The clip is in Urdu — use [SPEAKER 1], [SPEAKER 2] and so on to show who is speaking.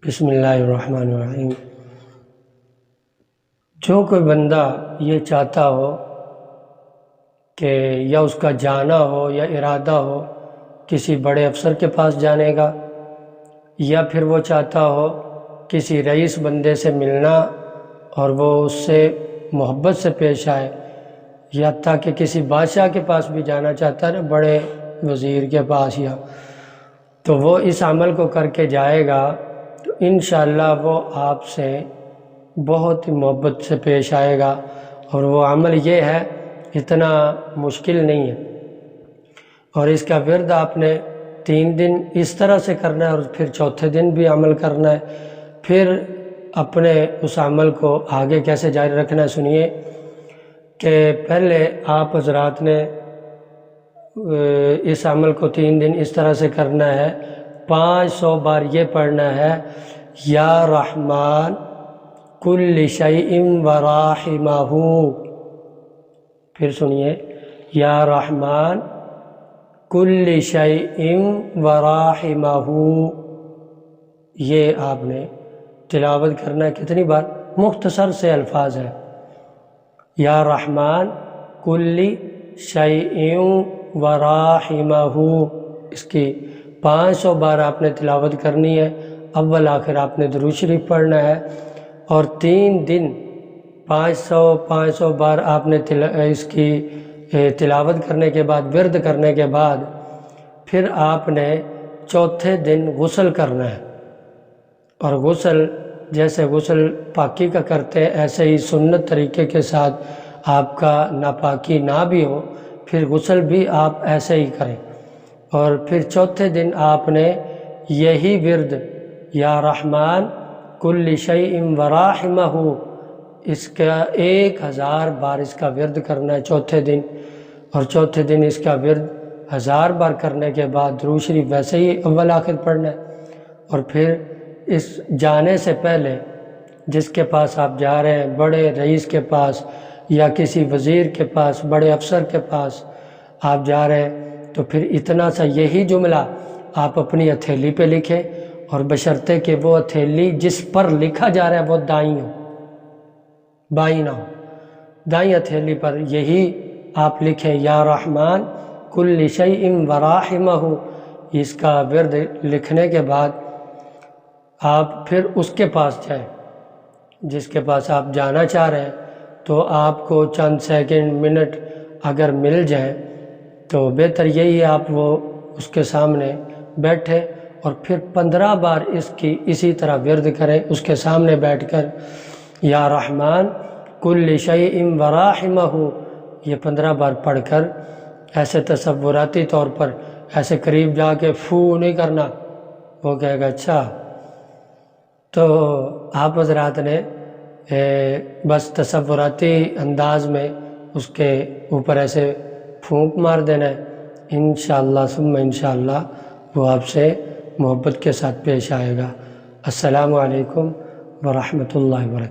[SPEAKER 1] بسم اللہ الرحمن الرحیم۔ جو کوئی بندہ یہ چاہتا ہو کہ یا اس کا جانا ہو یا ارادہ ہو کسی بڑے افسر کے پاس جانے کا، یا پھر وہ چاہتا ہو کسی رئیس بندے سے ملنا اور وہ اس سے محبت سے پیش آئے، یا تاکہ کسی بادشاہ کے پاس بھی جانا چاہتا ہے نا، بڑے وزیر کے پاس، یا تو وہ اس عمل کو کر کے جائے گا تو انشاءاللہ وہ آپ سے بہت ہی محبت سے پیش آئے گا۔ اور وہ عمل یہ ہے، اتنا مشکل نہیں ہے، اور اس کا ورد آپ نے 3 دن اس طرح سے کرنا ہے، اور پھر چوتھے دن بھی عمل کرنا ہے۔ پھر اپنے اس عمل کو آگے کیسے جاری رکھنا ہے سنیے کہ پہلے آپ حضرات نے اس عمل کو 3 دن اس طرح سے کرنا ہے، 500 بار یہ پڑھنا ہے، یا رحمان کل شیء ورحمہ۔ پھر سنیے، یا رحمان کل شیء ورحمہ، یہ آپ نے تلاوت کرنا ہے۔ کتنی بار؟ مختصر سے الفاظ ہیں، یا رحمان کل شیء ورحمہ، اس کی 500 بار آپ نے تلاوت کرنی ہے۔ اول آخر آپ نے درود شریف پڑھنا ہے، اور 3 دن 500 بار آپ نے اس کی تلاوت کرنے کے بعد، ورد کرنے کے بعد، پھر آپ نے چوتھے دن غسل کرنا ہے۔ اور غسل جیسے غسل پاکی کا کرتے ہیں، ایسے ہی سنت طریقے کے ساتھ آپ کا ناپاکی نہ بھی ہو، پھر غسل بھی آپ ایسے ہی کریں۔ اور پھر چوتھے دن آپ نے یہی ورد، یا رحمان کل شیء ورحمہ، اس کا 1000 بار اس کا ورد کرنا ہے چوتھے دن۔ اور چوتھے دن اس کا ورد 1000 بار کرنے کے بعد درود شریف ویسے ہی اول آخر پڑھنا ہے۔ اور پھر اس جانے سے پہلے جس کے پاس آپ جا رہے ہیں، بڑے رئیس کے پاس یا کسی وزیر کے پاس، بڑے افسر کے پاس آپ جا رہے ہیں، تو پھر اتنا سا یہی جملہ آپ اپنی ہتھیلی پہ لکھیں، اور بشرطے کہ وہ ہتھیلی جس پر لکھا جا رہا ہے وہ دائیں ہو، بائیں نہ ہو۔ دائیں ہتھیلی پر یہی آپ لکھیں، یا رحمان کل شیء ورحمہ۔ اس کا ورد لکھنے کے بعد آپ پھر اس کے پاس جائیں جس کے پاس آپ جانا چاہ رہے ہیں، تو آپ کو چند سیکنڈ منٹ اگر مل جائیں تو بہتر یہی ہے، آپ وہ اس کے سامنے بیٹھے اور پھر 15 بار اس کی اسی طرح ورد کریں اس کے سامنے بیٹھ کر، یا رحمان کل شیء ورحمہ، یہ 15 بار پڑھ کر ایسے تصوراتی طور پر ایسے قریب جا کے فو نہیں کرنا، وہ کہے گا اچھا۔ تو آپ حضرات نے بس تصوراتی انداز میں اس کے اوپر ایسے پھونک مار دینا ہے، انشاءاللہ ثم انشاءاللہ وہ آپ سے محبت کے ساتھ پیش آئے گا۔ السلام علیکم ورحمۃ اللہ وبرکاتہ۔